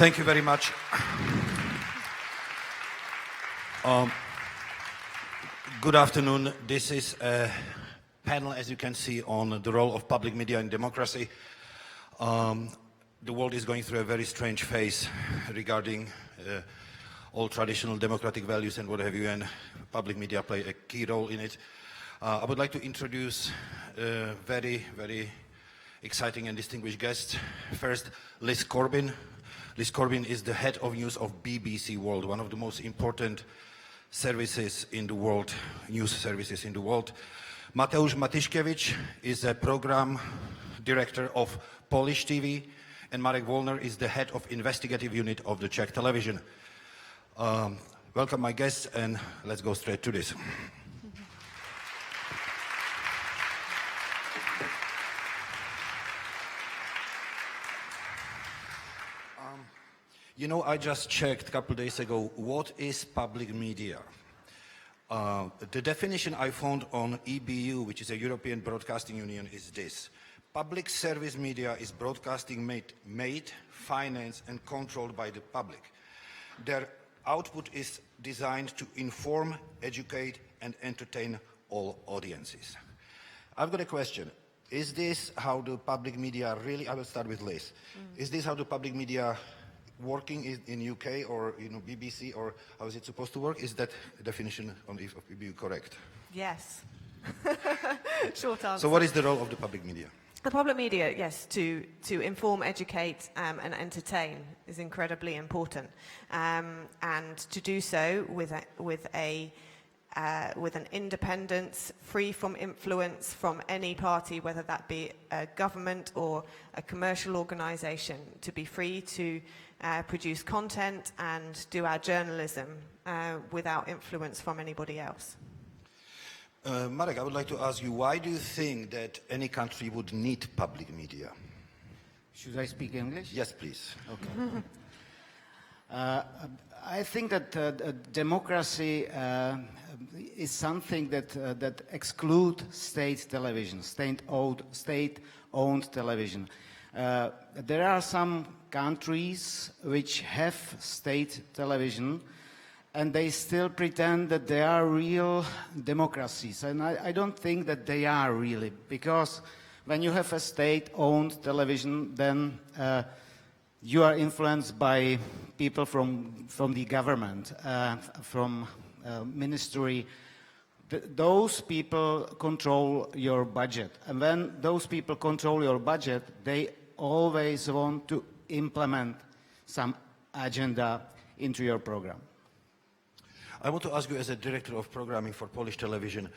Thank you very much. Good afternoon. This is a panel, as you can see, on the role of public media in democracy. The world is going through a very strange phase regarding all traditional democratic values and what have you, and public media play a key role in it. I would like to introduce very, very exciting and distinguished guests. First, Liz Corbin. Liz Corbin is the head of news of BBC World, one of the most important services in the world, news services in the world. Mateusz Matyszkowicz is a program director of Polish TV, and Marek Wollner is the head of investigative unit of the Czech television. Welcome my guests, and let's go straight to this. You know, I just checked a couple days ago, what is public media? The definition I found on EBU, which is a European Broadcasting Union, is this. Public service media is broadcasting made, financed and controlled by the public. Their output is designed to inform, educate and entertain all audiences. I've got a question. Is this how the public media really, I will start with Liz. Is this how the public media working in UK or BBC, or how is it supposed to work? Is that definition of EBU correct? Yes. Short answer. So what is the role of the public media? The public media, yes, to inform, educate and entertain is incredibly important, and to do so with an independence free from influence from any party, whether that be a government or a commercial organisation, to be free to produce content and do our journalism without influence from anybody else. Marek, I would like to ask you, why do you think that any country would need public media? Should I speak English? Yes, please. Okay. I think that democracy is something that excludes state television, state-owned television. There are some countries which have state television, and they still pretend that they are real democracies. And I don't think that they are really, because when you have a state-owned television, then you are influenced by people from the government, from ministry. Those people control your budget. And when those people control your budget, they always want to implement some agenda into your program. I want to ask you, as a director of programming for Polish television,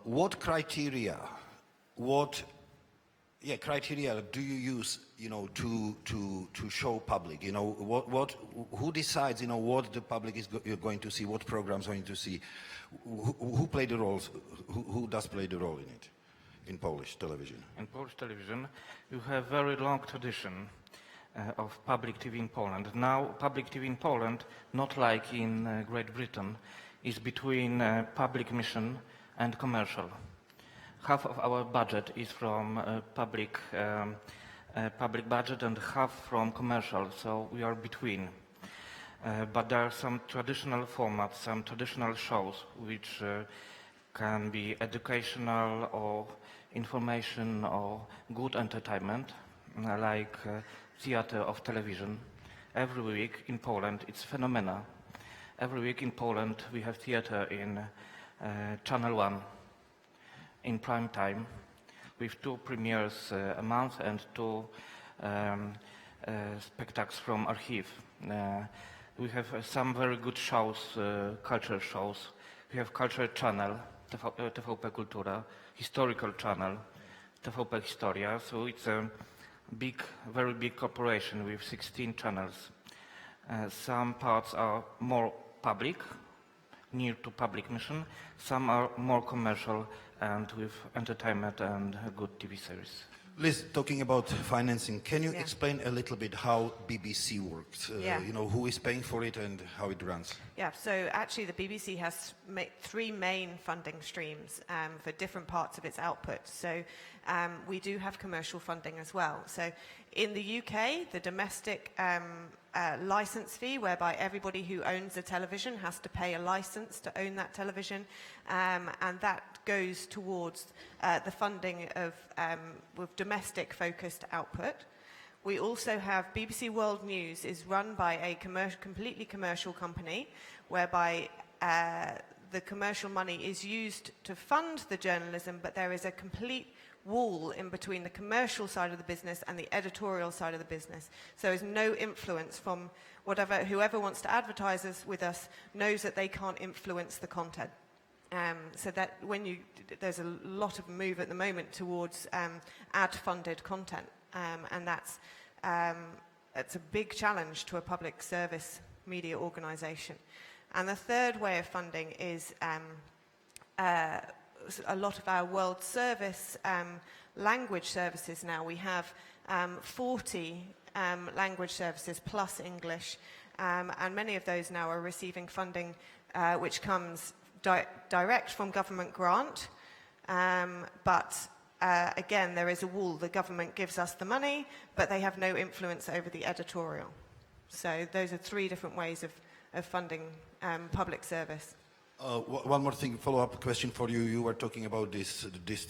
what criteria do you use, to show public? Who decides, what the public is going to see, what programs are going to see? Who play the roles? Who does play the role in it, in Polish television? In Polish television, you have very long tradition of public TV in Poland. Now, public TV in Poland, not like in Great Britain, is between public mission and commercial. Half of our budget is from public budget and half from commercial, so we are between. But there are some traditional formats, some traditional shows which can be educational or information or good entertainment, like theater of television. Every week in Poland, it's phenomena. Every week in Poland, we have theater in Channel 1 in prime time, with 2 premieres a month and 2 spectacles from Archive. We have some very good shows, culture shows. We have culture channel, TVP Kultura, historical channel, TVP Historia. So it's a very big corporation with 16 channels. Some parts are more public, near to public mission. Some are more commercial and with entertainment and a good TV series. Liz, talking about financing, can you explain a little bit how BBC works? Who is paying for it and how it runs? Yeah, so actually the BBC has 3 main funding streams for different parts of its output. So we do have commercial funding as well. So in the UK, the domestic license fee, whereby everybody who owns a television has to pay a license to own that television, and that goes towards the funding of with domestic-focused output. We also have BBC World News is run by a completely commercial company, whereby the commercial money is used to fund the journalism, but there is a complete wall in between the commercial side of the business and the editorial side of the business. So there's no influence from whoever wants to advertise with us knows that they can't influence the content. So that there's a lot of move at the moment towards ad-funded content, and that's a big challenge to a public service media organisation. And the third way of funding is a lot of our world service language services now. We have 40 language services plus English, and many of those now are receiving funding which comes direct from government grant, but again, there is a wall. The government gives us the money, but they have no influence over the editorial. So those are three different ways of funding public service. One more thing, follow-up question for you. You were talking about this this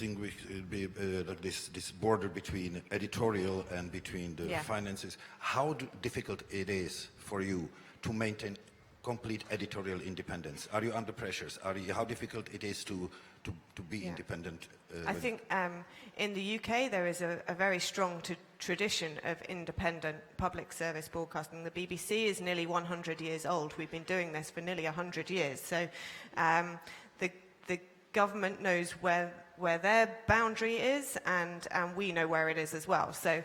border between editorial and between the finances. How difficult it is for you to maintain complete editorial independence? Are you under pressures? How difficult it is to be independent? I think in the UK there is a very strong tradition of independent public service broadcasting. The BBC is nearly 100 years old. We've been doing this for nearly 100 years. So the government knows where their boundary is, and we know where it is as well. So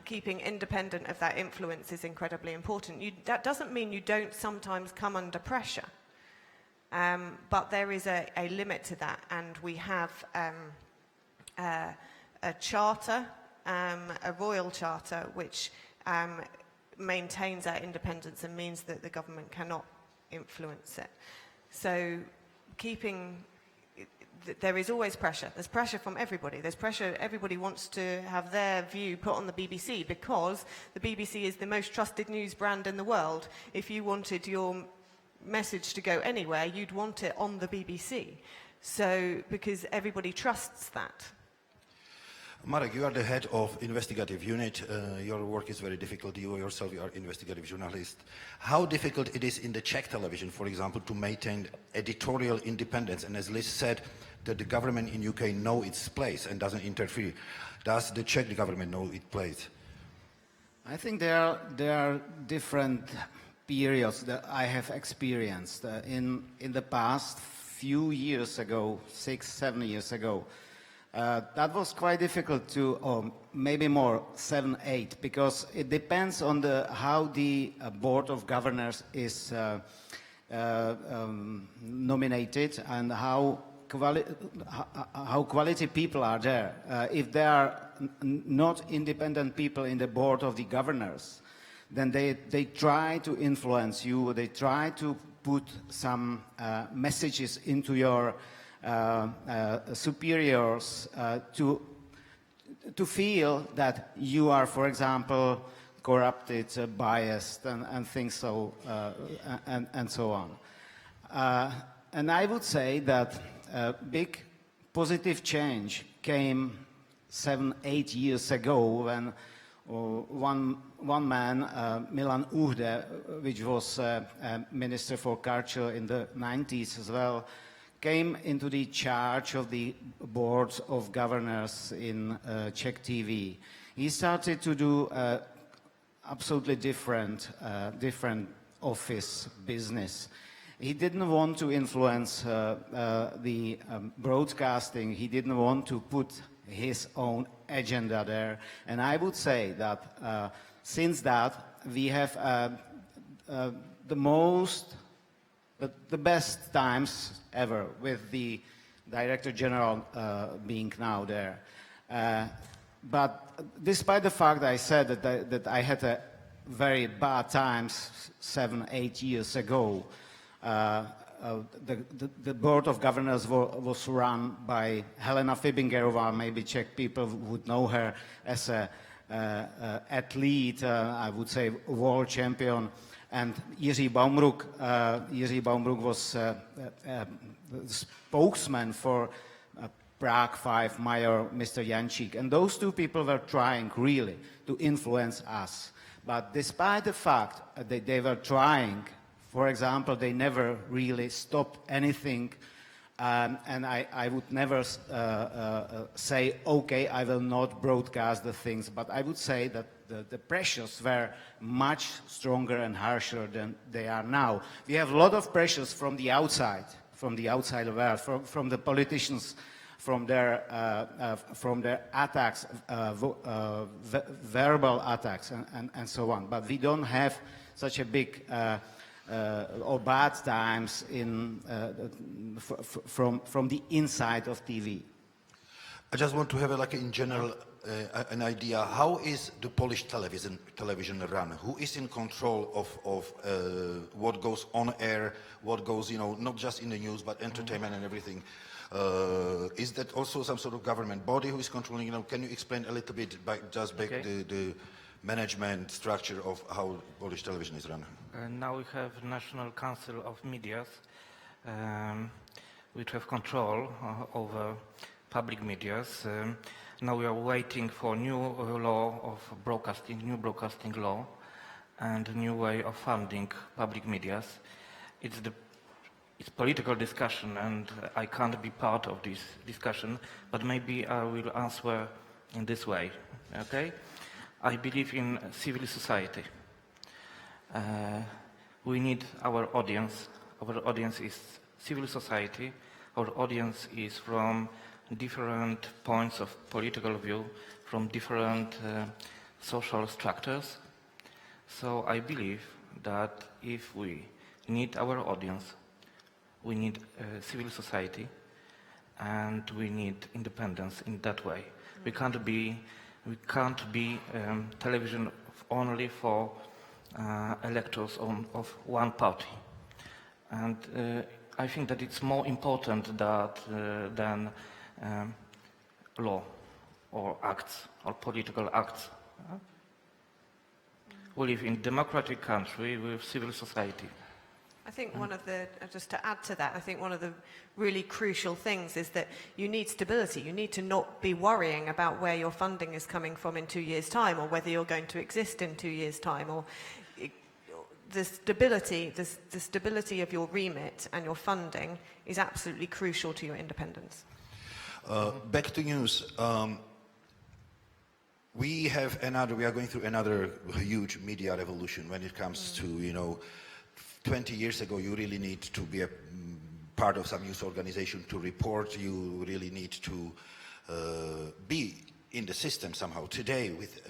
keeping independent of that influence is incredibly important. That doesn't mean you don't sometimes come under pressure. But there is a limit to that, and we have a charter, a royal charter, which maintains our independence and means that the government cannot influence it. So there is always pressure. There's pressure from everybody. There's pressure, everybody wants to have their view put on the BBC, because the BBC is the most trusted news brand in the world. If you wanted your message to go anywhere, you'd want it on the BBC. So, because everybody trusts that. Marek, you are the head of investigative unit. Your work is very difficult. You yourself are investigative journalist. How difficult it is in the Czech television, for example, to maintain editorial independence? And as Liz said, that the government in UK know its place and doesn't interfere. Does the Czech government know its place? I think there are different periods that I have experienced. In the past few years ago, 6-7 years ago, that was quite difficult to, or maybe more, 7-8, because it depends on how the board of governors is nominated and how quality people are there. If there are not independent people in the board of the governors, then they try to influence you, they try to put some messages into your superiors to feel that you are, for example, corrupted, biased, and things so and so on. And I would say that a big positive change came 7-8 years ago when one man, Milan Uhde, which was Minister for Culture in the 90s as well, came into the charge of the board of governors in Czech TV. He started to do absolutely different office business. He didn't want to influence the broadcasting. He didn't want to put his own agenda there. And I would say that since that, we have the best times ever with the Director General being now there. But despite the fact I said that I had a very bad times 7-8 years ago, the board of governors was run by Helena Fibingerová. Maybe Czech people would know her as a athlete, I would say world champion. And Jiří Baumruck was spokesman for Prague 5 mayor, Mr. Jančík. And those two people were trying really to influence us. But despite the fact that they were trying, for example, they never really stopped anything. And I would never say, okay, I will not broadcast the things. But I would say that the pressures were much stronger and harsher than they are now. We have a lot of pressures from the outside world, from the politicians, from their attacks, verbal attacks, and so on. But we don't have such a big or bad times from the inside of TV. I just want to have in general an idea. How is the Polish television run? Who is in control of what goes on air, what goes, not just in the news, but entertainment and everything? Is that also some sort of government body who is controlling? Can you explain a little bit the management structure of how Polish television is run? Now we have National Council of Medias, which have control over public medias. Now we are waiting for new law of broadcasting, new broadcasting law, and a new way of funding public medias. It's political discussion, and I can't be part of this discussion, but maybe I will answer in this way, okay? I believe in civil society. We need our audience. Our audience is civil society. Our audience is from different points of political view, from different social structures. So I believe that if we need our audience, we need civil society, and we need independence in that way. We can't be television only for electors of one party. And I think that it's more important than law or acts or political acts. We live in a democratic country with civil society. I think just to add to that, I think one of the really crucial things is that you need stability. You need to not be worrying about where your funding is coming from in 2 years' time, or whether you're going to exist in 2 years' time, or the stability of your remit and your funding is absolutely crucial to your independence. Back to news. We are going through another huge media revolution when it comes to, 20 years ago, you really need to be a part of some news organization to report. You really need to be in the system somehow. Today, with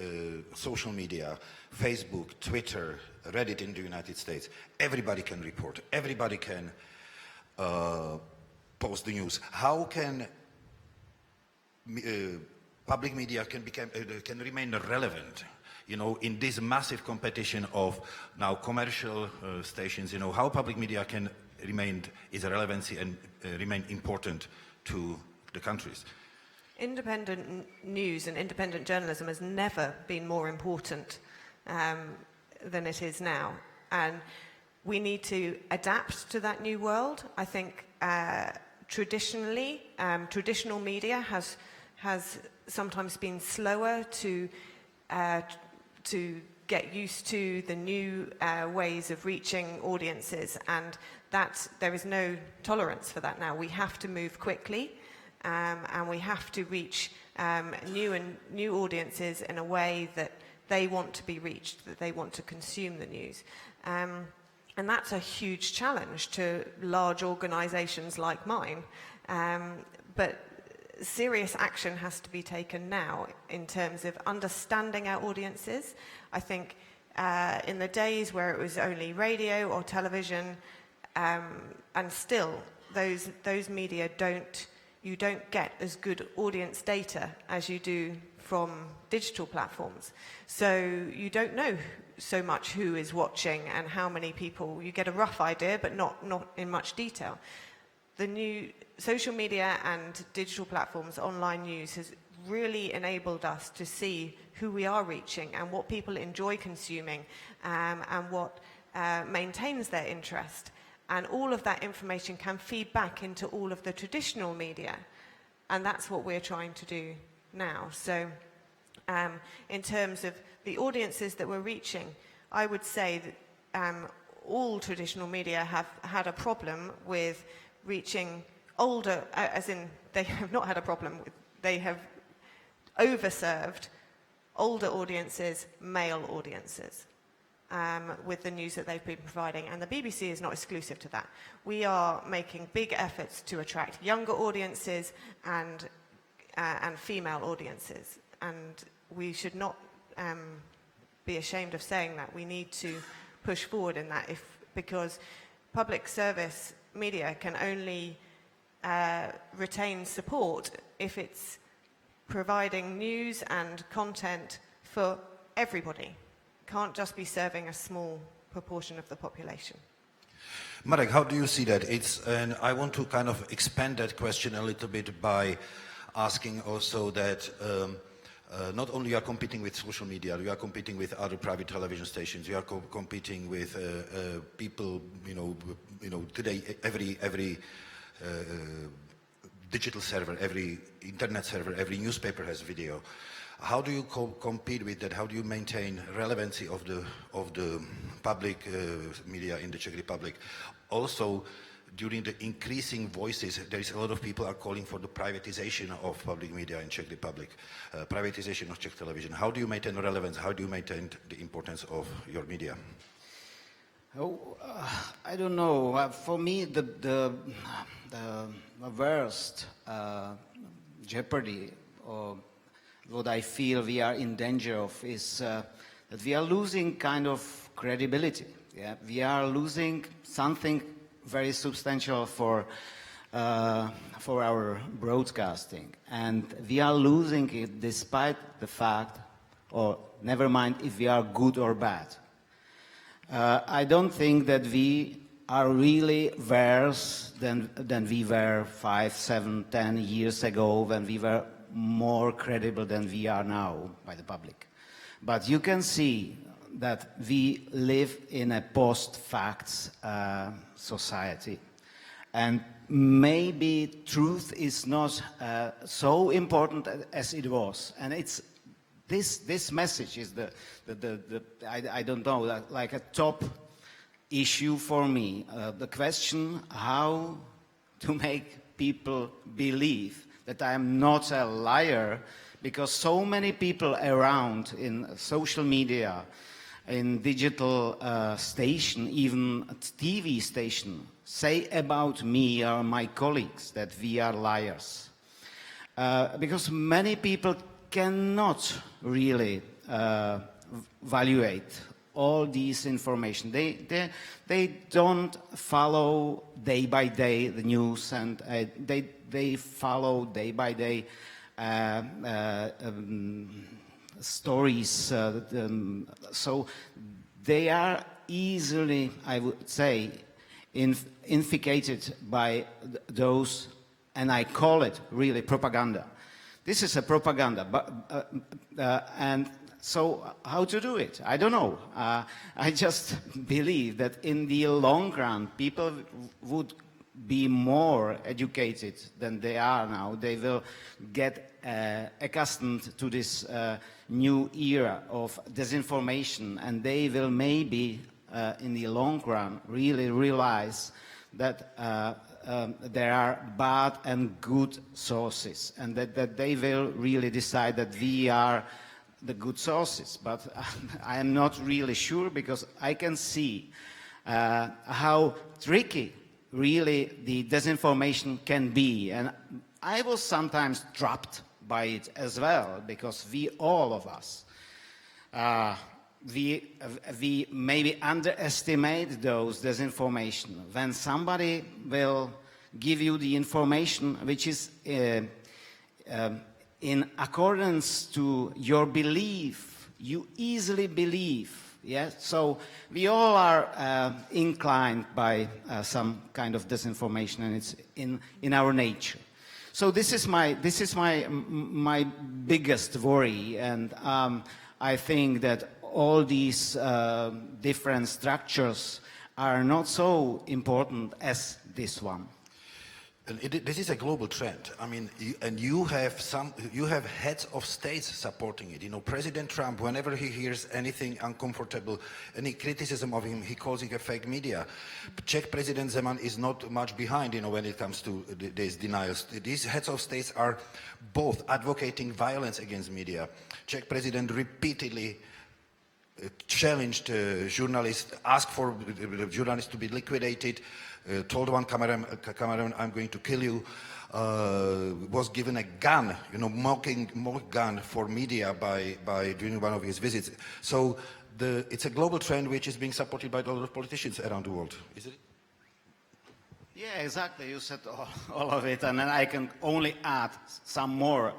social media, Facebook, Twitter, Reddit in the United States, everybody can report. Everybody can post the news. How can public media can remain relevant? In this massive competition of now commercial stations, how public media can remain its relevancy and remain important to the countries? Independent news and independent journalism has never been more important than it is now. And we need to adapt to that new world. I think traditionally, traditional media has sometimes been slower to get used to the new ways of reaching audiences, and that there is no tolerance for that now. We have to move quickly, and we have to reach new audiences in a way that they want to be reached, that they want to consume the news. And that's a huge challenge to large organizations like mine. But serious action has to be taken now in terms of understanding our audiences. I think in the days where it was only radio or television, and still those media don't you don't get as good audience data as you do from digital platforms. So you don't know so much who is watching and how many people. You get a rough idea, but not in much detail. The new social media and digital platforms, online news, has really enabled us to see who we are reaching and what people enjoy consuming, and what maintains their interest. And all of that information can feed back into all of the traditional media. And that's what we're trying to do now. So in terms of the audiences that we're reaching, I would say that all traditional media have had a problem with reaching older, as in they have not had a problem with, they have overserved older audiences, male audiences, with the news that they've been providing. And the BBC is not exclusive to that. We are making big efforts to attract younger audiences and female audiences. And we should not be ashamed of saying that. We need to push forward in that, because public service media can only retain support if it's providing news and content for everybody. Can't just be serving a small proportion of the population. Marek, how do you see that? And I want to kind of expand that question a little bit by asking also that not only you are competing with social media, you are competing with other private television stations, you are competing with people, today every digital server, every internet server, every newspaper has video. How do you compete with that? How do you maintain relevancy of the public media in the Czech Republic? Also, during the increasing voices, there is a lot of people are calling for the privatization of public media in Czech Republic, privatization of Czech television. How do you maintain relevance? How do you maintain the importance of your media? I don't know. For me, the worst jeopardy, or what I feel we are in danger of, is that we are losing kind of credibility. Yeah? We are losing something very substantial for our broadcasting, and we are losing it despite the fact, or never mind if we are good or bad. I don't think that we are really worse than we were 5, 7, 10 years ago, when we were more credible than we are now by the public. But you can see that we live in a post-facts society. And maybe truth is not so important as it was. And it's this message is I don't know, like a top issue for me. The question how to make people believe that I am not a liar, because so many people around in social media, in digital station, even TV station, say about me or my colleagues that we are liars. Because many people cannot really evaluate all these information. They don't follow day by day the news, and they follow day by day stories. So they are easily, I would say, infected by those, and I call it really propaganda. This is a propaganda, and so how to do it? I don't know. I just believe that in the long run, people would be more educated than they are now. They will get accustomed to this new era of disinformation, and they will maybe, in the long run, really realize that there are bad and good sources, and that they will really decide that we are the good sources. But I am not really sure, because I can see how tricky really the disinformation can be. And I was sometimes trapped by it as well, because all of us, we maybe underestimate those disinformation. When somebody will give you the information which is in accordance to your belief. You easily believe. Yeah, so we all are inclined by some kind of disinformation, and it's in our nature. So this is my biggest worry, and I think that all these different structures are not so important as this one. And this is a global trend. I mean, you have heads of states supporting it. You know, President Trump, whenever he hears anything uncomfortable, any criticism of him, he calls it a fake media. Czech President Zeman is not much behind, you know, when it comes to these denials. These heads of states are both advocating violence against media. Czech President repeatedly challenged journalists, asked for journalists to be liquidated, told one cameraman, I'm going to kill you, was given a gun, you know, mock gun for media by during one of his visits. So it's a global trend which is being supported by a lot of politicians around the world, is it? Yeah, exactly. You said all of it, and then I can only add some more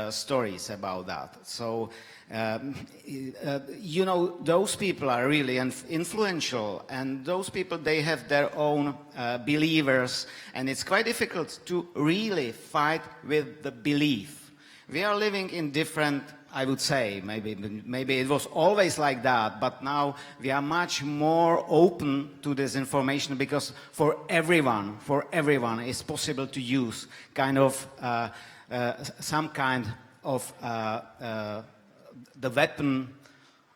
stories about that. So, you know, those people are really influential, and those people, they have their own believers, and it's quite difficult to really fight with the belief. We are living in different, I would say, maybe it was always like that, but now we are much more open to this information, because for everyone it's possible to use kind of some kind of the weapon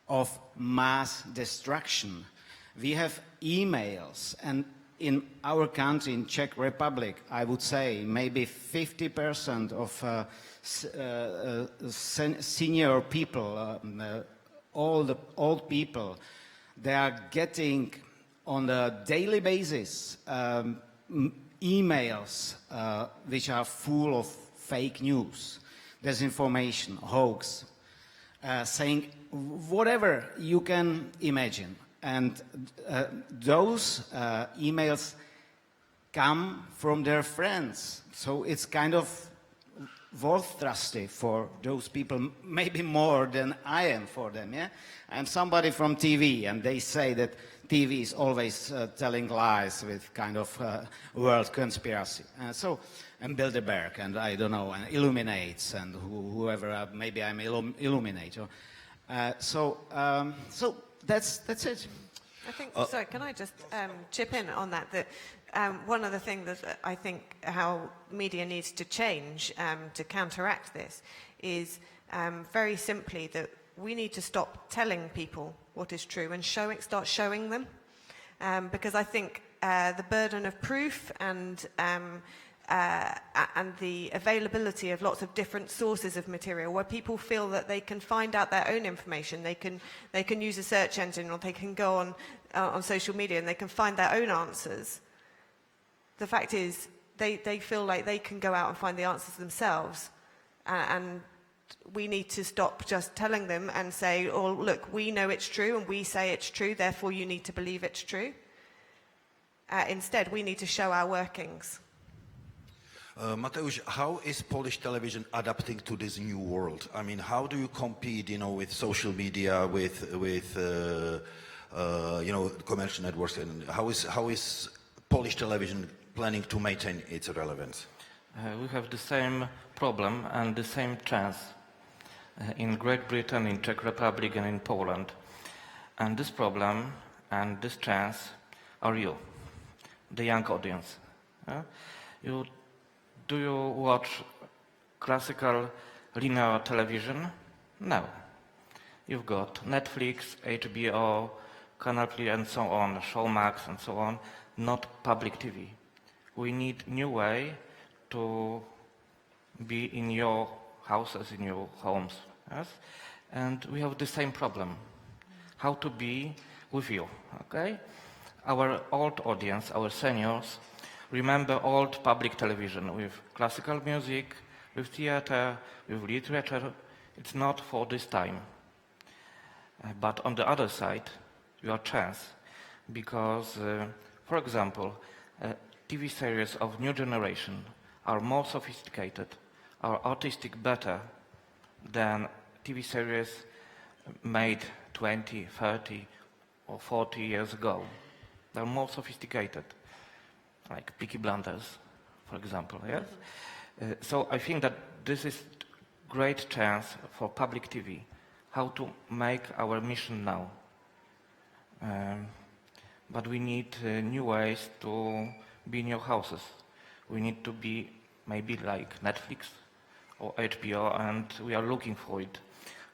of mass destruction. We have emails, and in our country, in Czech Republic, I would say maybe 50% of senior people, all the old people, they are getting on a daily basis emails which are full of fake news, disinformation, hoax, saying whatever you can imagine. And those emails come from their friends. So it's kind of worth-trusty for those people, maybe more than I am for them. Yeah, I'm somebody from TV, and they say that TV is always telling lies with kind of world conspiracy. And Bilderberg, and I don't know, and Illuminates, and whoever, maybe I'm Illuminator. So that's it. I think, sorry, can I just chip in on that? That one of the things that I think how media needs to change to counteract this is very simply that we need to stop telling people what is true and start showing them. Because I think the burden of proof and the availability of lots of different sources of material, where people feel that they can find out their own information, they can use a search engine, or they can go on social media and they can find their own answers. The fact is, they feel like they can go out and find the answers themselves, and we need to stop just telling them and say, oh, look, we know it's true and we say it's true, therefore you need to believe it's true. Instead, we need to show our workings. Mateusz, how is Polish television adapting to this new world? I mean, how do you compete, you know, with social media, with you know, commercial networks, and how is Polish television planning to maintain its relevance? We have the same problem and the same chance in Great Britain, in Czech Republic, and in Poland. And this problem and this chance are you, the young audience. Do you watch classical linear television? No. You've got Netflix, HBO, Canal Plus, and so on, Showmax, and so on, not public TV. We need new way to be in your houses, in your homes, yes? And we have the same problem, how to be with you, okay? Our old audience, our seniors, remember old public television with classical music, with theater, with literature. It's not for this time. But on the other side, you have chance, because, for example, TV series of new generation are more sophisticated, are artistic better than TV series made 20, 30 or 40 years ago. They're more sophisticated, like Peaky Blinders, for example, yes? So I think that this is great chance for public TV, how to make our mission now. But we need new ways to be in your houses. We need to be maybe like Netflix or HBO, and we are looking for it.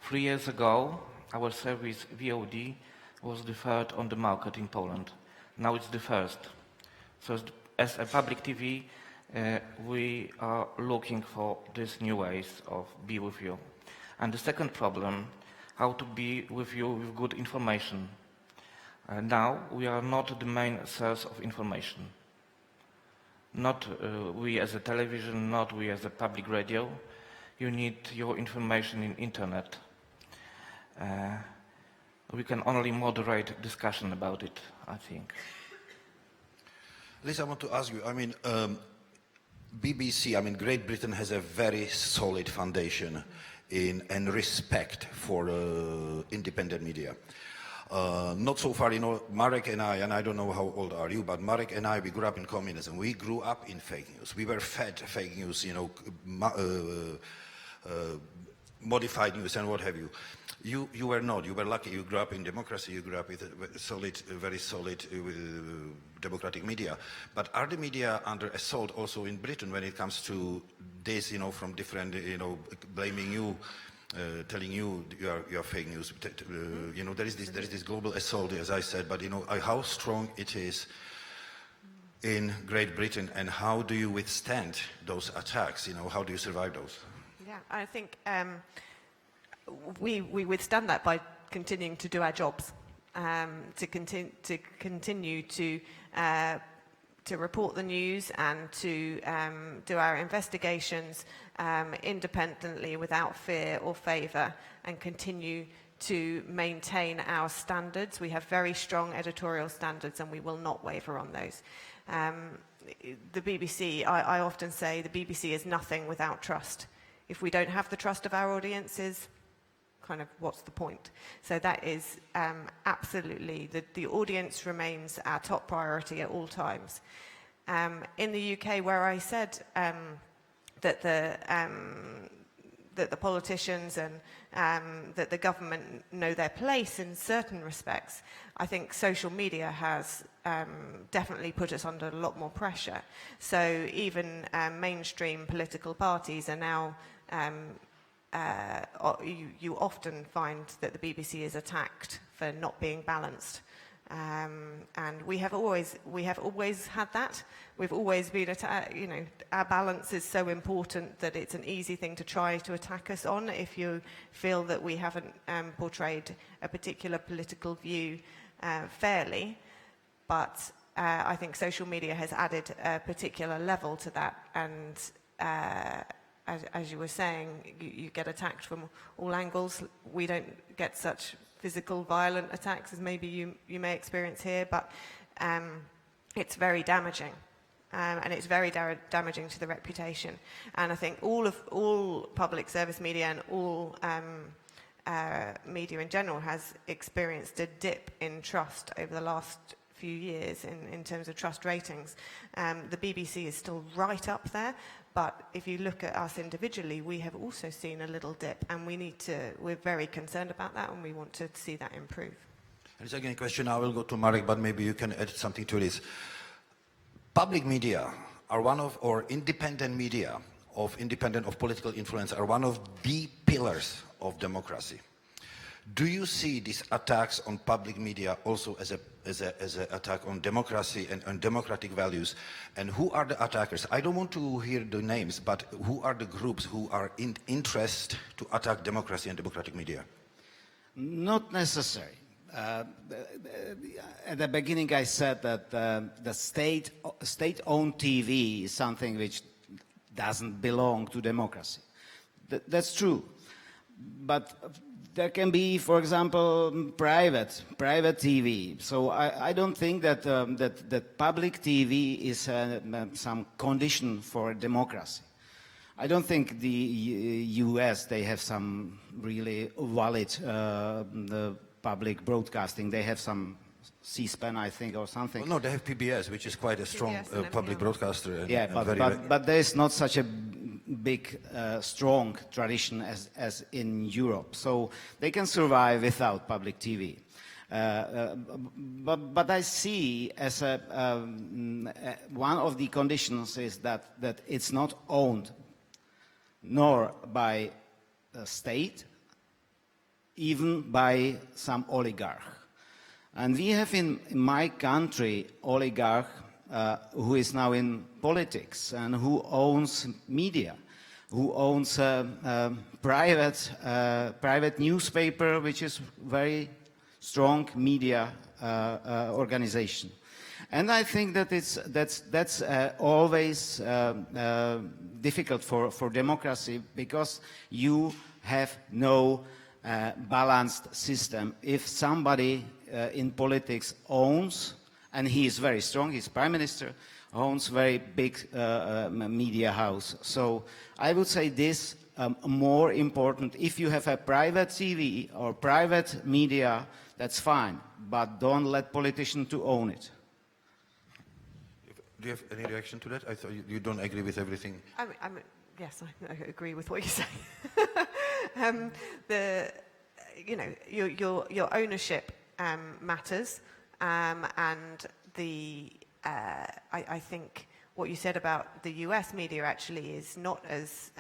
3 years ago, our service VOD was the third on the market in Poland. Now it's the first. So as a public TV, we are looking for these new ways of be with you. And the second problem, how to be with you with good information. Now we are not the main source of information. Not we as a television, not we as a public radio. You need your information in internet. We can only moderate discussion about it, I think. Lisa, I want to ask you, BBC, Great Britain has a very solid foundation and respect for independent media. Not so far, Marek and I don't know how old are you, but Marek and I, we grew up in communism. We grew up in fake news. We were fed fake news, modified news and what have you. You were not. You were lucky. You grew up in democracy. You grew up with a very solid democratic media. But are the media under assault also in Britain when it comes to this, from different, blaming you, telling you are fake news? There is this global assault, as I said, but how strong it is in Great Britain, and how do you withstand those attacks? How do you survive those? Yeah, I think we withstand that by continuing to do our jobs, to continue to report the news and to do our investigations independently, without fear or favour, and continue to maintain our standards. We have very strong editorial standards, and we will not waver on those. The BBC, I often say, the BBC is nothing without trust. If we don't have the trust of our audiences, kind of what's the point? So that is absolutely, the audience remains our top priority at all times. In the UK, where I said that the politicians and that the government know their place in certain respects, I think social media has definitely put us under a lot more pressure. So even mainstream political parties are now, you often find that the BBC is attacked for not being balanced. And we have always had that. We've always been our balance is so important that it's an easy thing to try to attack us on if you feel that we haven't portrayed a particular political view fairly. But I think social media has added a particular level to that, and as you were saying, you get attacked from all angles. We don't get such physical, violent attacks as maybe you may experience here, but it's very damaging, and it's very damaging to the reputation. And I think all public service media and all media in general has experienced a dip in trust over the last few years in terms of trust ratings. The BBC is still right up there, but if you look at us individually, we have also seen a little dip, and we're very concerned about that, and we want to see that improve. And second question, I will go to Marek, but maybe you can add something to this. Public media are or independent media independent of political influence are one of the pillars of democracy. Do you see these attacks on public media also as an attack on democracy and on democratic values? And who are the attackers? I don't want to hear the names, but who are the groups who are in interest to attack democracy and democratic media? Not necessary. At the beginning I said that the state-owned TV is something which doesn't belong to democracy. That's true. But there can be, for example, private TV. So I don't think that that public TV is some condition for democracy. I don't think the US, they have some really valid the public broadcasting. They have some C-SPAN, I think, or something. Well, no, they have PBS, which is quite a strong public broadcaster. And, yeah, but there is not such a big, strong tradition as in Europe. So they can survive without public TV. But I see as one of the conditions is that it's not owned nor by a state, even by some oligarch. And we have in my country oligarch who is now in politics and who owns media, who owns a private newspaper, which is very strong media organization. And I think that that's always difficult for democracy, because you have no balanced system. If somebody in politics owns, and he is very strong, he's prime minister, owns very big media house. So I would say this more important. If you have a private TV or private media, that's fine, but don't let politicians to own it. Do you have any reaction to that? I thought you don't agree with everything. Yes, I agree with what you say. Your ownership matters, and I think what you said about the US media actually is not as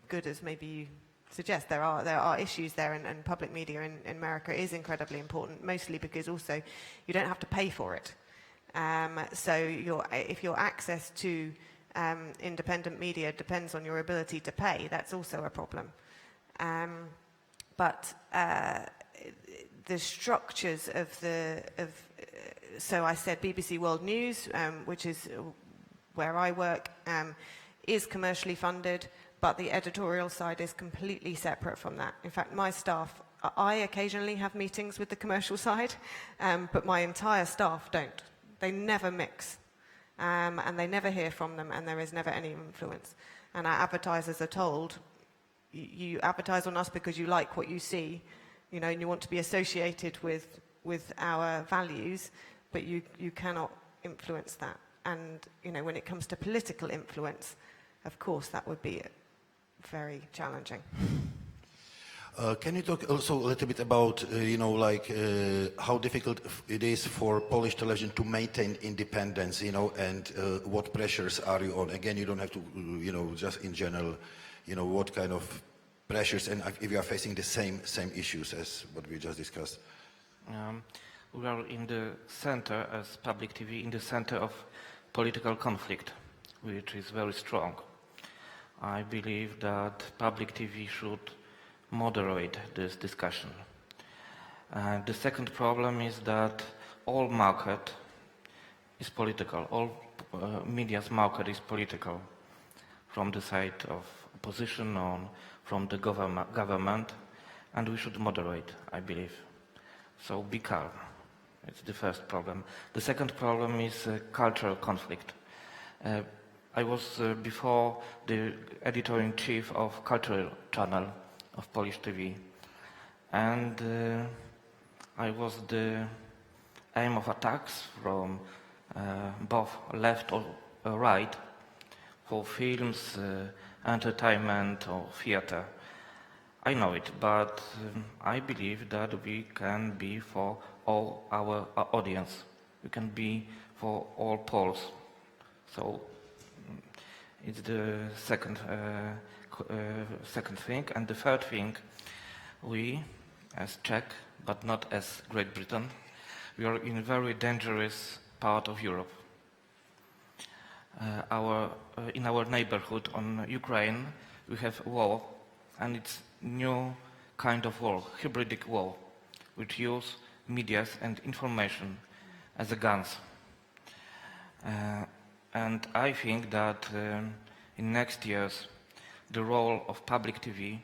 good as maybe you suggest. There are issues there, and public media in America is incredibly important, mostly because also you don't have to pay for it. So if your access to independent media depends on your ability to pay, that's also a problem. But the structures so I said BBC World News, which is where I work, is commercially funded, but the editorial side is completely separate from that. In fact, my staff, I occasionally have meetings with the commercial side, but my entire staff don't. They never mix, and they never hear from them, and there is never any influence. And our advertisers are told, you advertise on us because you like what you see, and you want to be associated with our values, but you cannot influence that. And, when it comes to political influence, of course, that would be very challenging. Can you talk also a little bit about, how difficult it is for Polish television to maintain independence, and what pressures are you on? Again, you don't have to, just in general, what kind of pressures, and if you are facing the same issues as what we just discussed. We are in the center, as public TV, in the center of political conflict, which is very strong. I believe that public TV should moderate this discussion. The second problem is that all market is political. All media's market is political, from the side of opposition or from the government, and we should moderate, I believe. So be calm. It's the first problem. The second problem is cultural conflict. I was before the editor-in-chief of cultural channel of Polish TV, and I was the aim of attacks from both left or right for films, entertainment or theater. I know it, but I believe that we can be for all our audience. We can be for all Poles. So it's the second thing. And the third thing, we, as Czech, but not as Great Britain, we are in a very dangerous part of Europe. In our neighborhood on Ukraine, we have war, and it's new kind of war, hybrid war, which use media and information as a guns. And I think that in next years, the role of public TV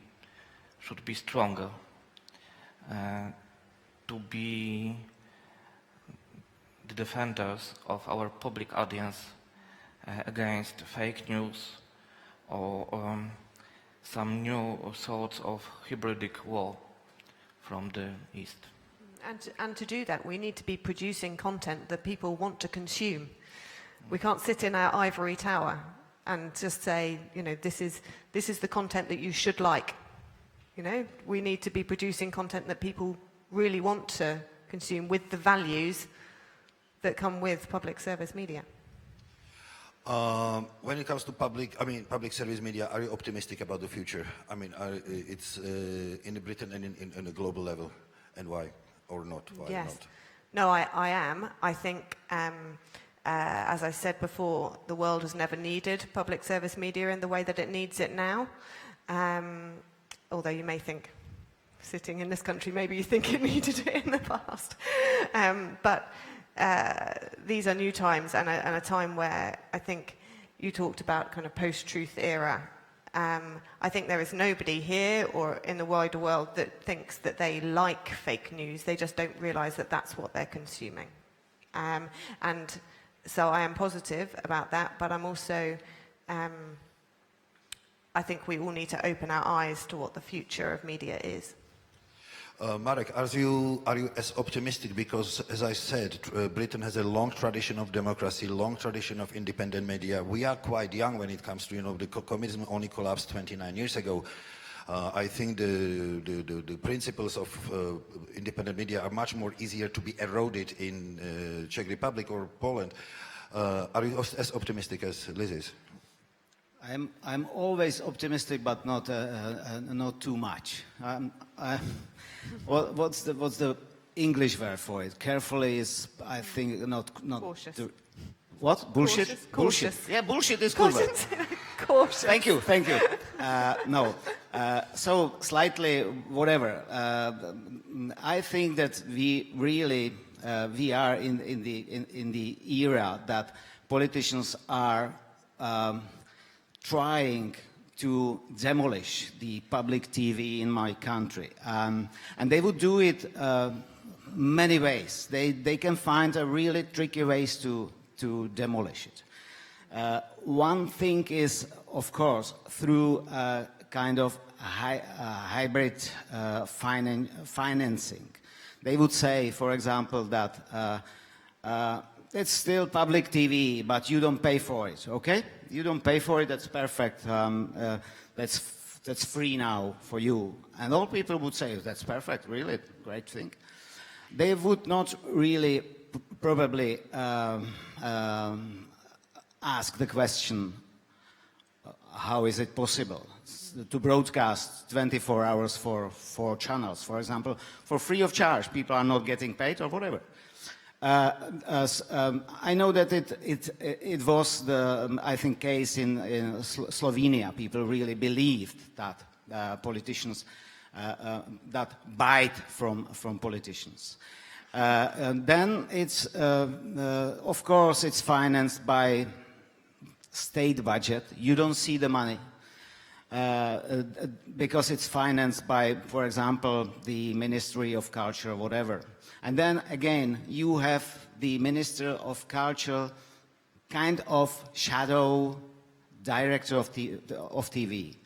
should be stronger. to be the defenders of our public audience against fake news or some new sorts of hybridic war from the East. And to do that, we need to be producing content that people want to consume. We can't sit in our ivory tower and just say, you know, this is the content that you should like. You know, we need to be producing content that people really want to consume with the values that come with public service media. When it comes to public service media, are you optimistic about the future? I mean, it's in Britain and in a global level, and why or not? Why Yes. not? No, I am. I think, as I said before, the world has never needed public service media in the way that it needs it now. Although you may think, sitting in this country, maybe you think it needed it in the past. But these are new times, and a time where I think you talked about kind of post-truth era. I think there is nobody here or in the wider world that thinks that they like fake news. They just don't realise that that's what they're consuming. And so I am positive about that, but I'm also, I think we all need to open our eyes to what the future of media is. Marek, are you as optimistic? Because, as I said, Britain has a long tradition of democracy, long tradition of independent media. We are quite young when it comes to, you know, the communism only collapsed 29 years ago. I think the principles of independent media are much more easier to be eroded in Czech Republic or Poland. Are you as optimistic as Liz is? I'm always optimistic, but not too much. What's the English word for it? Carefully is, I think, not Cautious. What? Bullshit? Cautious. Bullshit. Yeah, bullshit is good. Cautious. Thank you. No. So slightly whatever. I think that we really we are in the era that politicians are trying to demolish the public TV in my country. And they would do it many ways. They can find a really tricky ways to demolish it. One thing is, of course, through a kind of hybrid financing. They would say, for example, that it's still public TV, but you don't pay for it, okay? You don't pay for it, that's perfect. That's free now for you. And all people would say, that's perfect, really, great thing. They would not really probably ask the question, how is it possible to broadcast 24 hours for 4 channels, for example, for free of charge? People are not getting paid or whatever. I know that it was the, I think, case in Slovenia. People really believed that politicians, that bite from politicians. And then it's, of course, it's financed by state budget. You don't see the money because it's financed by, for example, the Ministry of Culture or whatever. And then again, you have the Minister of Culture, kind of shadow director of TV.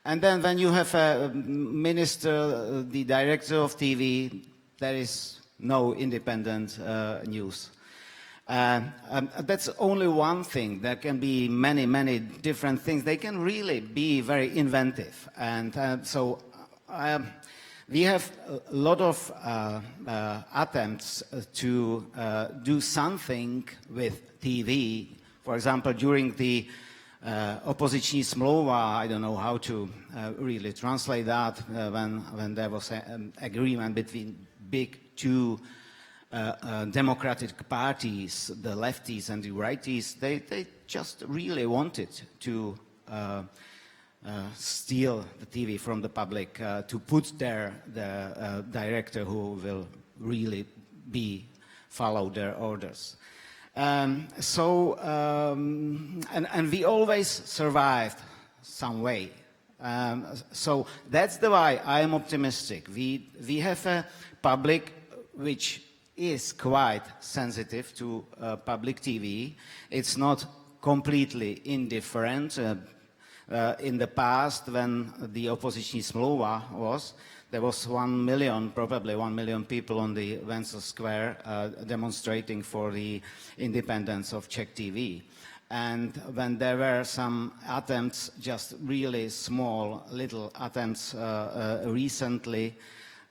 And then when you have a minister, the director of TV, there is no independent news. That's only one thing. There can be many, many different things. They can really be very inventive. And so we have a lot of attempts to do something with TV. For example, during the opoziční smlouva, I don't know how to really translate that, when there was an agreement between big two democratic parties, the lefties and the righties, they just really wanted to steal the TV from the public, to put there the director who will really follow their orders. And we always survived some way. So that's the why I am optimistic. We have a public which is quite sensitive to public TV. It's not completely indifferent. In the past, when the opposiční smlouva was, there was 1 million, probably 1 million people on the Wenceslas Square demonstrating for the independence of Czech TV. And when there were some attempts, just really small little attempts recently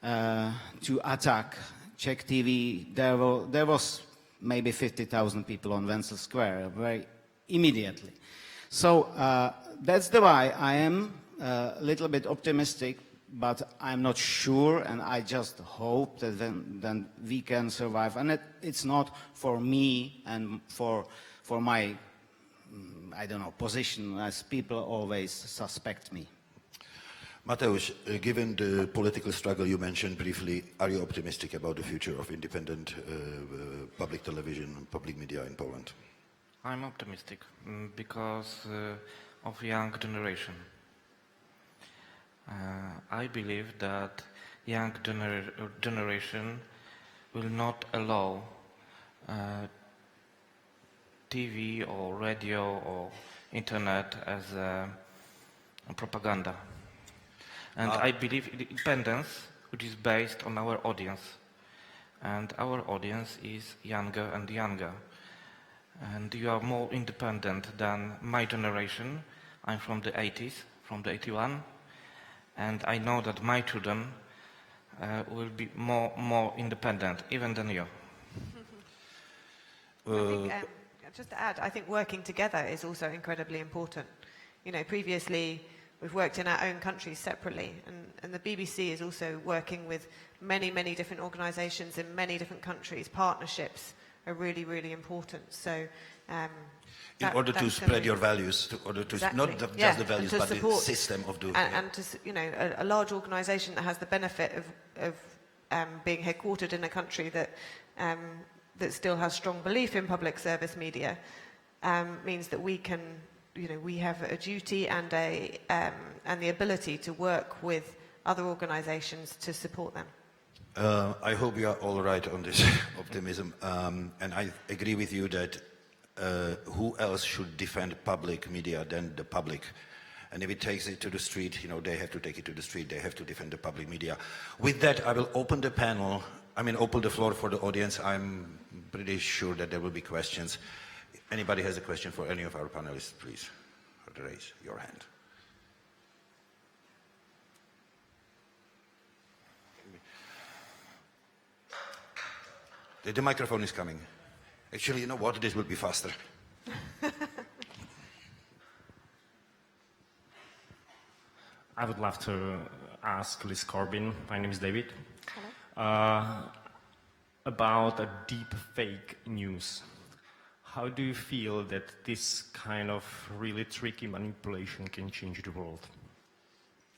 to attack Czech TV, there was maybe 50,000 people on Wenceslas Square very immediately. So that's the why I am a little bit optimistic, but I'm not sure, and I just hope that then we can survive. And it's not for me and for my, I don't know, position, as people always suspect me. Mateusz, given the political struggle you mentioned briefly, are you optimistic about the future of independent public television, public media in Poland? I'm optimistic because of young generation. I believe that young generation will not allow TV or radio or internet as a propaganda. And I believe in independence, which is based on our audience. And our audience is younger and younger. And you are more independent than my generation. I'm from the 80s, from the 81. And I know that my children will be more independent, even than you. I think, just to add, I think working together is also incredibly important. You know, previously we've worked in our own countries separately, and the BBC is also working with many, many different organisations in many different countries. Partnerships are really, really important. So, in order to spread your values, in order to exactly. not just the values, but the system of doing it. And to, you know, a large organisation that has the benefit of being headquartered in a country that that still has strong belief in public service media means that we can, you know, we have a duty and the ability to work with other organisations to support them. I hope you are all right on this optimism, and I agree with you that who else should defend public media than the public? And if it takes it to the street, you know, they have to take it to the street, they have to defend the public media. With that, I will open the panel, open the floor for the audience. I'm pretty sure that there will be questions. Anybody has a question for any of our panelists, please raise your hand. The microphone is coming. Actually, you know what? This will be faster. I would love to ask Liz Corbin, my name is David, about a deep fake news. How do you feel that this kind of really tricky manipulation can change the world?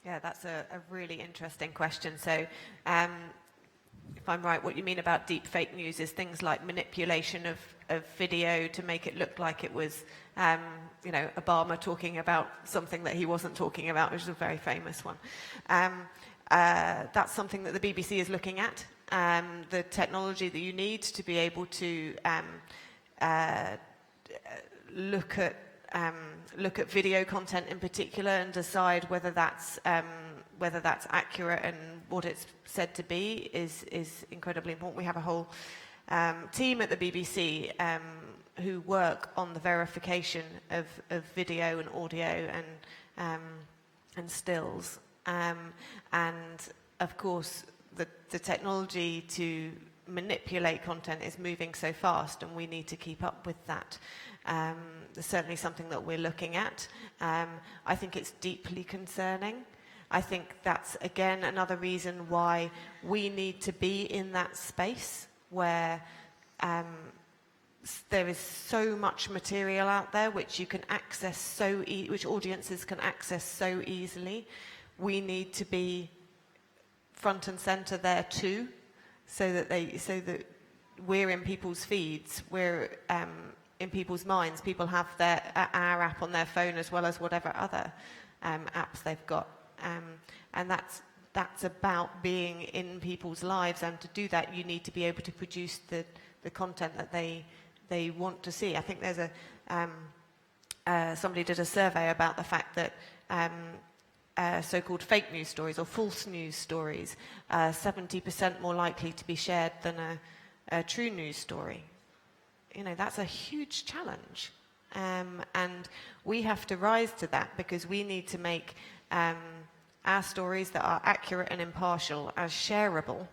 Yeah, that's a really interesting question. So, if I'm right, what you mean about deep fake news is things like manipulation of video to make it look like it was, you know, Obama talking about something that he wasn't talking about, which is a very famous one. That's something that the BBC is looking at. The technology that you need to be able to look at video content in particular and decide whether that's accurate and what it's said to be is incredibly important. We have a whole team at the BBC who work on the verification of video and audio and stills. And of course, the technology to manipulate content is moving so fast, and we need to keep up with that. It's certainly something that we're looking at. I think it's deeply concerning. I think that's, again, another reason why we need to be in that space where there is so much material out there which you can access which audiences can access so easily. We need to be front and center there too, so that we're in people's feeds, we're in people's minds. People have our app on their phone as well as whatever other apps they've got. And that's about being in people's lives, and to do that you need to be able to produce the content that they want to see. I think there's somebody did a survey about the fact that so-called fake news stories or false news stories are 70% more likely to be shared than a true news story. You know, that's a huge challenge. And we have to rise to that, because we need to make our stories that are accurate and impartial as shareable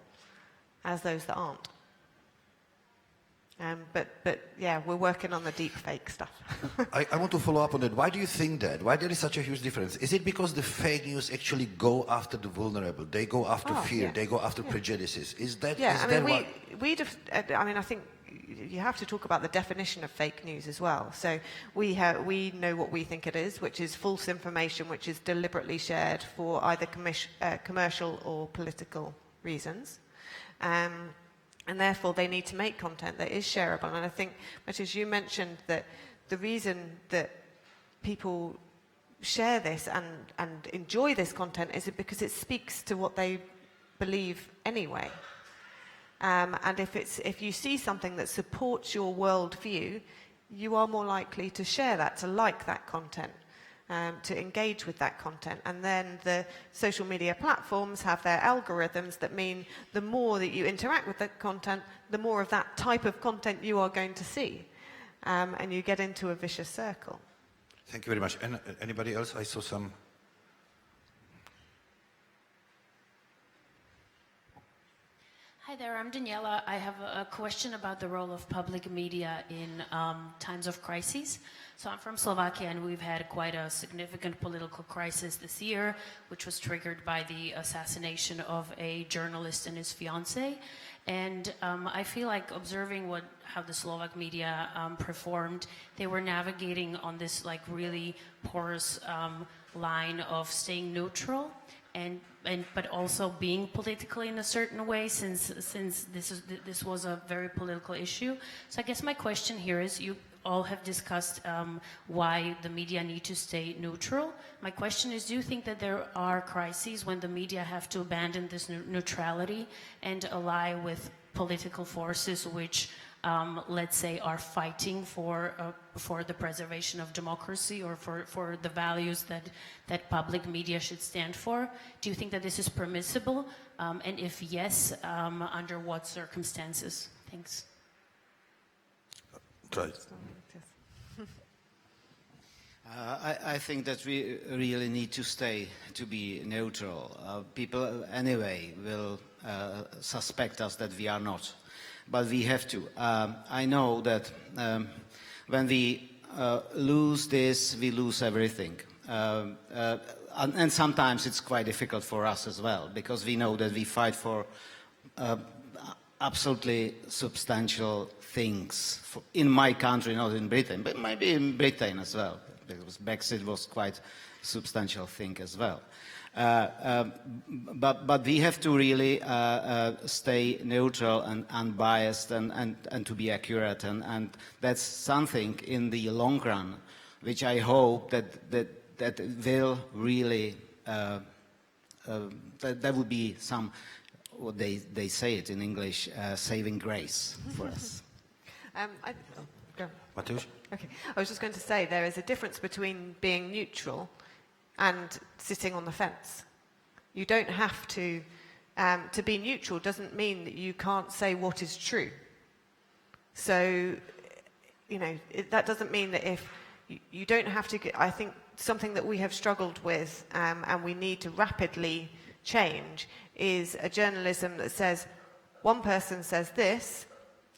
as those that aren't. But yeah, we're working on the deep fake stuff. I want to follow up on that. Why do you think that? Why there is such a huge difference? Is it because the fake news actually go after the vulnerable? They go after fear. Yes. They go after prejudices. Is that? Yeah, is I that mean, what? I mean, I think you have to talk about the definition of fake news as well. So we know what we think it is, which is false information which is deliberately shared for either commercial or political reasons. And therefore they need to make content that is shareable. And I think, Mateusz, you mentioned that the reason that people share this and enjoy this content is because it speaks to what they believe anyway. And if you see something that supports your worldview, you are more likely to share that, to like that content, to engage with that content. And then the social media platforms have their algorithms that mean the more that you interact with the content, the more of that type of content you are going to see. And you get into a vicious circle. Thank you very much. And anybody else? I saw some. Hi there, I'm Daniela. I have a question about the role of public media in times of crises. So I'm from Slovakia, and we've had quite a significant political crisis this year, which was triggered by the assassination of a journalist and his fiancée. And I feel like observing how the Slovak media performed, they were navigating on this like really porous line of staying neutral but also being political in a certain way, since this was a very political issue. So I guess my question here is, you all have discussed why the media need to stay neutral. My question is, do you think that there are crises when the media have to abandon this neutrality and ally with political forces which, let's say, are fighting for the preservation of democracy or for the values that public media should stand for? Do you think that this is permissible? And if yes, under what circumstances? Thanks. Try. I think that we really need to be neutral. People anyway will suspect us that we are not, but we have to. I know that when we lose this, we lose everything. And sometimes it's quite difficult for us as well, because we know that we fight for absolutely substantial things in my country, not in Britain, but maybe in Britain as well, because Brexit was quite a substantial thing as well. But we have to really stay neutral and unbiased and to be accurate, and that's something in the long run which I hope that will really that would be some, what they say it in English, saving grace for us. Go. Mateusz? Okay, I was just going to say there is a difference between being neutral and sitting on the fence. You don't have to be neutral doesn't mean that you can't say what is true. So, you know, that doesn't mean that if you don't have to I think something that we have struggled with and we need to rapidly change is a journalism that says one person says this,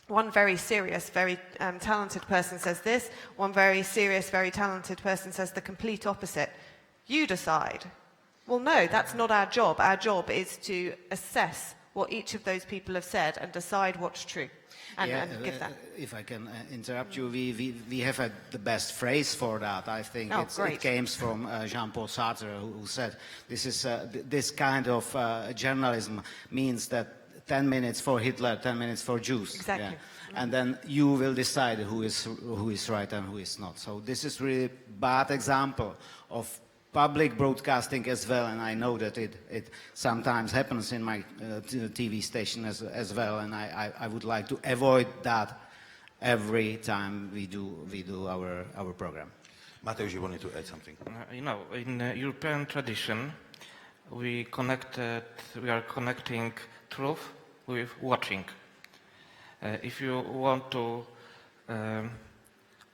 one very serious, very talented person says this, one very serious, very talented person says the complete opposite. You decide. Well, no, that's not our job. Our job is to assess what each of those people have said and decide what's true. And give that. If I can interrupt you, we have the best phrase for that. I think it came from Jean-Paul Sartre, who said this kind of journalism means that 10 minutes for Hitler, 10 minutes for Jews. Exactly. Yeah. And then you will decide who is right and who is not. So this is really bad example of public broadcasting as well, and I know that it sometimes happens in my TV station as well, and I would like to avoid that every time we do our program. Mateusz, you wanted to add something? In European tradition, we are connecting truth with watching. If you want to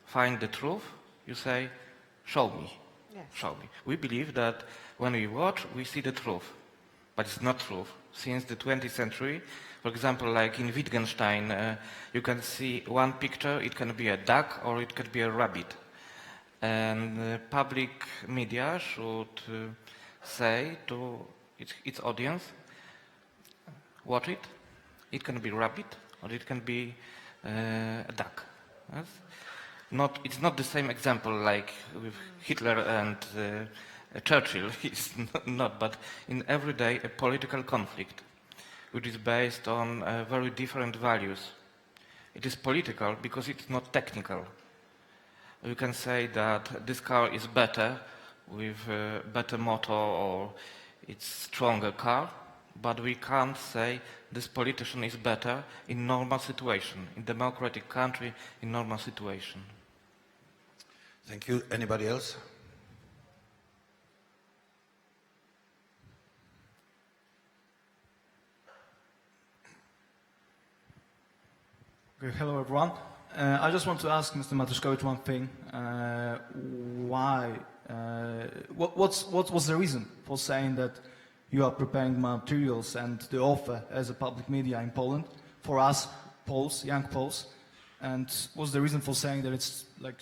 find the truth, you say, show me. Yes. Show me. We believe that when we watch, we see the truth. But it's not truth. Since the 20th century, for example, like in Wittgenstein, you can see one picture, it can be a duck or it could be a rabbit. And public media should say to its audience, watch it. It can be rabbit or it can be a duck. Yes? It's not the same example like with Hitler and Churchill. It's not, but in everyday a political conflict, which is based on very different values. It is political because it's not technical. You can say that this car is better with a better motor or it's stronger car, but we can't say this politician is better in normal situation, in democratic country, in normal situation. Thank you. Anybody else? Okay, hello everyone. I just want to ask Mr. Matyszkowicz one thing. What was the reason for saying that you are preparing materials and the offer as a public media in Poland for us, Poles, young Poles? And what's the reason for saying that it's like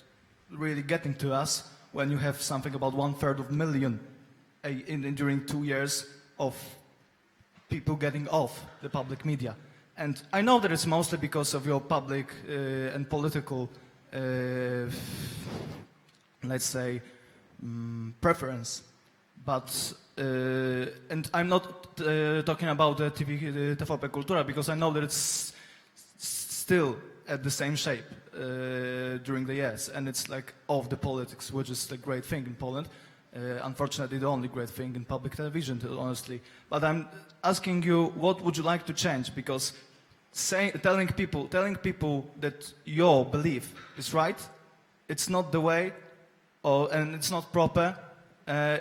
really getting to us when you have something about 1/3 of a million during 2 years of people getting off the public media? And I know that it's mostly because of your public and political, let's say, preference. But, and I'm not talking about the TVP Kultura, because I know that it's still at the same shape during the years. And it's like off the politics, which is the great thing in Poland. Unfortunately, the only great thing in public television, honestly. But I'm asking you, what would you like to change? Because telling people that your belief is right, it's not the way, and it's not proper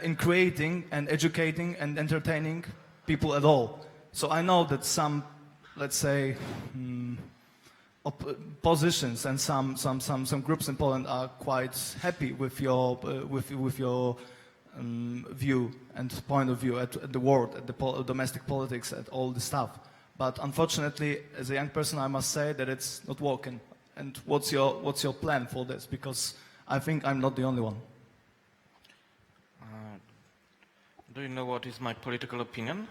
in creating and educating and entertaining people at all. So I know that some, let's say, positions and some groups in Poland are quite happy with your view and point of view at the world, at the domestic politics, at all the stuff. But unfortunately, as a young person, I must say that it's not working. And what's your plan for this? Because I think I'm not the only one. Do you know what is my political opinion?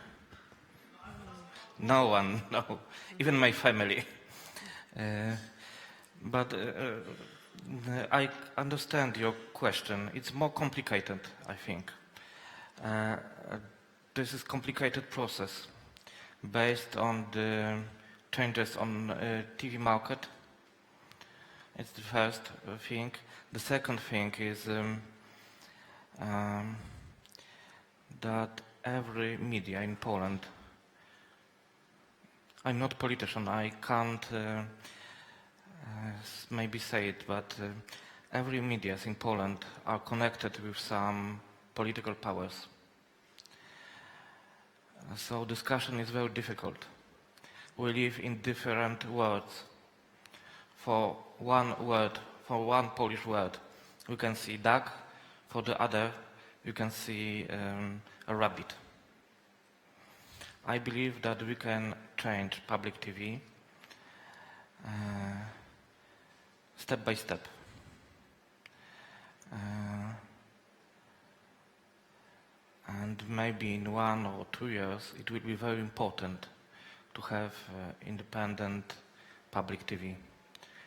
No one, no. Even my family. But I understand your question. It's more complicated, I think. This is a complicated process based on the changes on TV market. It's the first thing. The second thing is that every media in Poland, I'm not a politician, I can't maybe say it, but every media in Poland are connected with some political powers. So discussion is very difficult. We live in different worlds. For one Polish word, we can see duck. For the other, you can see a rabbit. I believe that we can change public TV step by step. And maybe in 1 or 2 years, it will be very important to have independent public TV.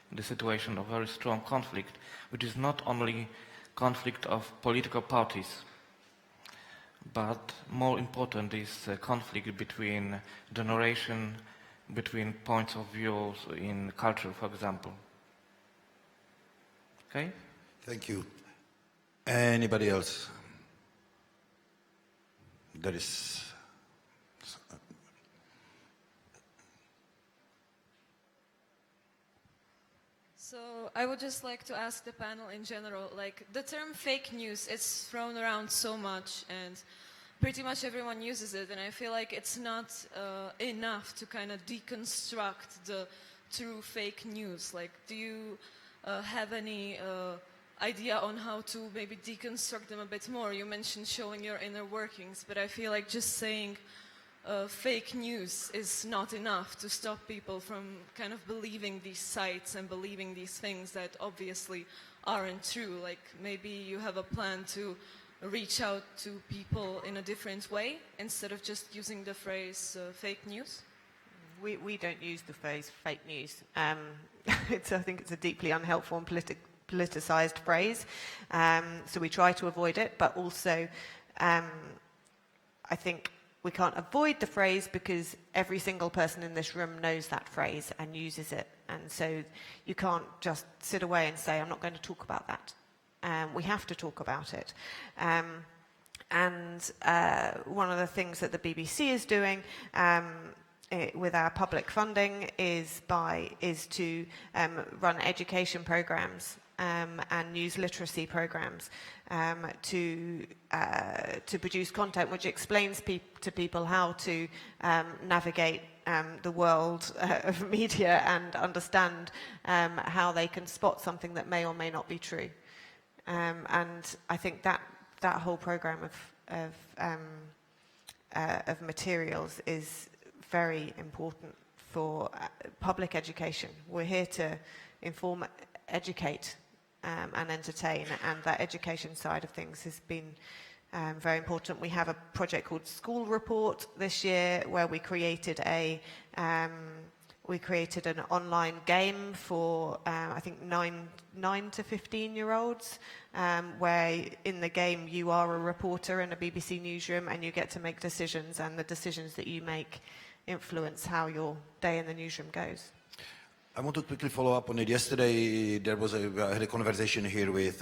In the situation of very strong conflict, which is not only conflict of political parties, but more important is conflict between generation, between points of views in culture, for example. Okay? Thank you. Anybody else? there is... So I would just like to ask the panel in general, like the term fake news, it's thrown around so much and pretty much everyone uses it, and I feel like it's not enough to kind of deconstruct the true fake news. Like, do you have any idea on how to maybe deconstruct them a bit more? You mentioned showing your inner workings, but I feel like just saying fake news is not enough to stop people from kind of believing these sites and believing these things that obviously aren't true. Like, maybe you have a plan to reach out to people in a different way instead of just using the phrase fake news? We don't use the phrase fake news. I think it's a deeply unhelpful and politicized phrase. So we try to avoid it, but also I think we can't avoid the phrase because every single person in this room knows that phrase and uses it. And so you can't just sit away and say, I'm not going to talk about that. We have to talk about it. And one of the things that the BBC is doing with our public funding is to run education programs and news literacy programs to produce content which explains to people how to navigate the world of media and understand how they can spot something that may or may not be true. And I think that whole program of materials is very important for public education. We're here to inform, educate, and entertain, and that education side of things has been very important. We have a project called School Report this year, where we created an online game for I think 9 to 15-year-olds, where in the game you are a reporter in a BBC newsroom and you get to make decisions, and the decisions that you make influence how your day in the newsroom goes. I want to quickly follow up on it. Yesterday, I had a conversation here with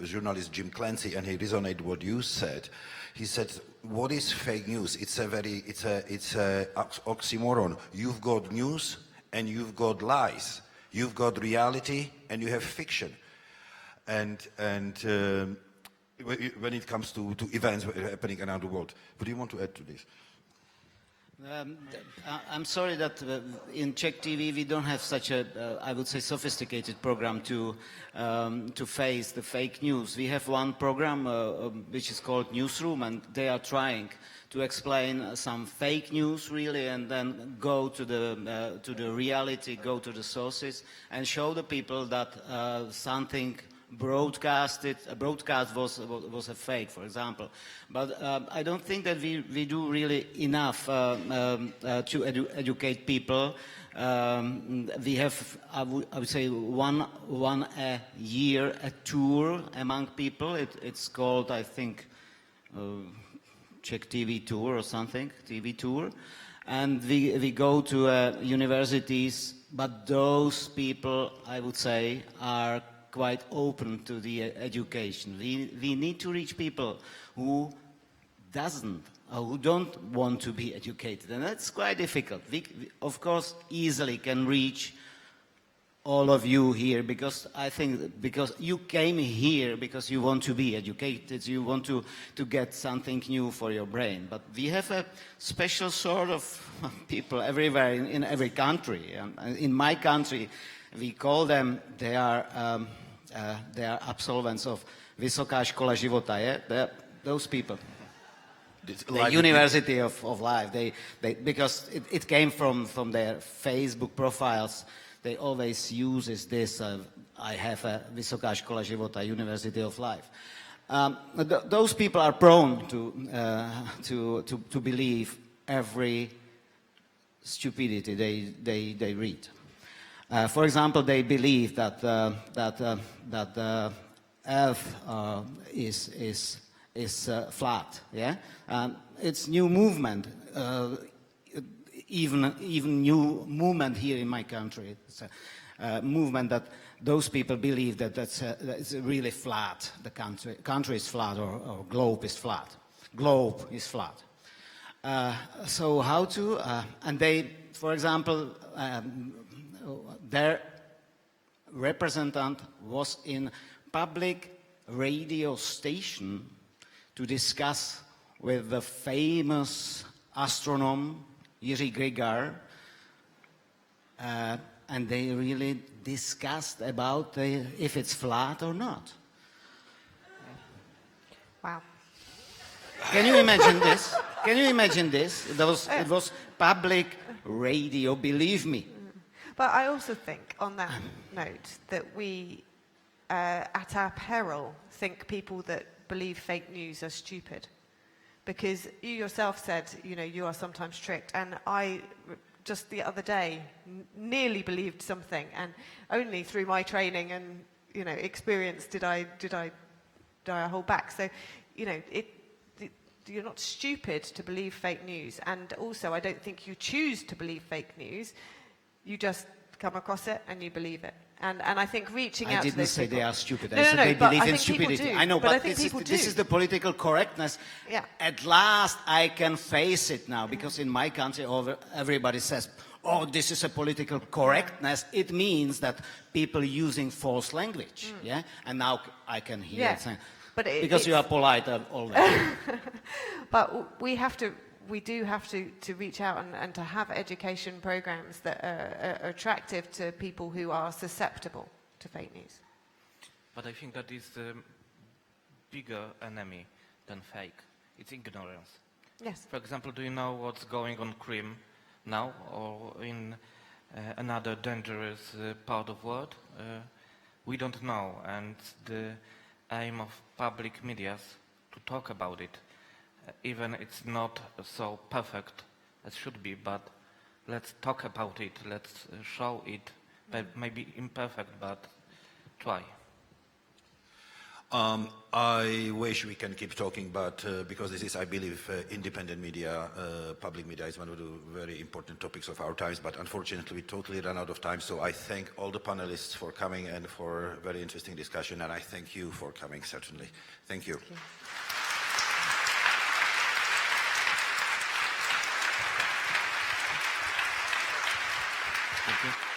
journalist Jim Clancy, and he resonated what you said. He said, "What is fake news? It's a oxymoron. You've got news and you've got lies. You've got reality and you have fiction. And when it comes to events happening around the world, what do you want to add to this?" I'm sorry that in Czech TV we don't have such a, I would say, sophisticated program to face the fake news. We have one program which is called Newsroom, and they are trying to explain some fake news really, and then go to the reality, go to the sources, and show the people that something broadcast was a fake, for example. But I don't think that we do really enough to educate people. We have, I would say, one a year a tour among people. It's called, I think, Czech TV tour or something, TV tour. And we go to universities, but those people, I would say, are quite open to the education. We need to reach people who don't want to be educated, and that's quite difficult. We of course easily can reach all of you here, because you came here because you want to be educated, you want to get something new for your brain. But we have a special sort of people everywhere in every country. In my country, we call them, they are absolvents of Vysoká škola života, yeah? Those people. The University of Life. They because it came from their Facebook profiles. They always use this, I have a Vysoká škola života, University of Life. Those people are prone to believe every stupidity they read. For example, they believe that the Earth is flat. Yeah, it's new movement. Even new movement here in my country. It's a movement that those people believe that it's really flat. The country is flat, or globe is flat. globe is flat. So how to, and they, for example, their representative was in public radio station to discuss with the famous astronomer Jiří Grigar, and they really discussed about if it's flat or not. Wow. Can you imagine this? Can you imagine this? It was public radio, believe me. But I also think, on that note, that we, at our peril, think people that believe fake news are stupid. Because you yourself said, you know, you are sometimes tricked. And I, just the other day, nearly believed something. And only through my training and, you know, experience did I hold back. So, you know, you're not stupid to believe fake news. And also, I don't think you choose to believe fake news. You just come across it and you believe it. And I think reaching out to those people... I didn't say they are stupid. No, I said no, they but believe I in think people stupidity. do. I know, but but this is the political correctness. Yeah. At last, I can face it now, because in my country, everybody says, oh, this is a political correctness. It means that people using false language. Yeah? And now I can hear it saying... But because you are polite already. But we do have to reach out and to have education programs that are attractive to people who are susceptible to fake news. But I think that is the bigger enemy than fake. It's ignorance. Yes. For example, do you know what's going on Crimea now, or in another dangerous part of the world? We don't know, and the aim of public media to talk about it. Even it's not so perfect as should be, but let's talk about it, let's show it, maybe imperfect, but try. I wish we can keep talking, but because this is, I believe, independent media, public media is one of the very important topics of our times, but unfortunately we totally ran out of time, so I thank all the panelists for coming and for a very interesting discussion, and I thank you for coming, certainly. Thank you. Thank you. Thank you.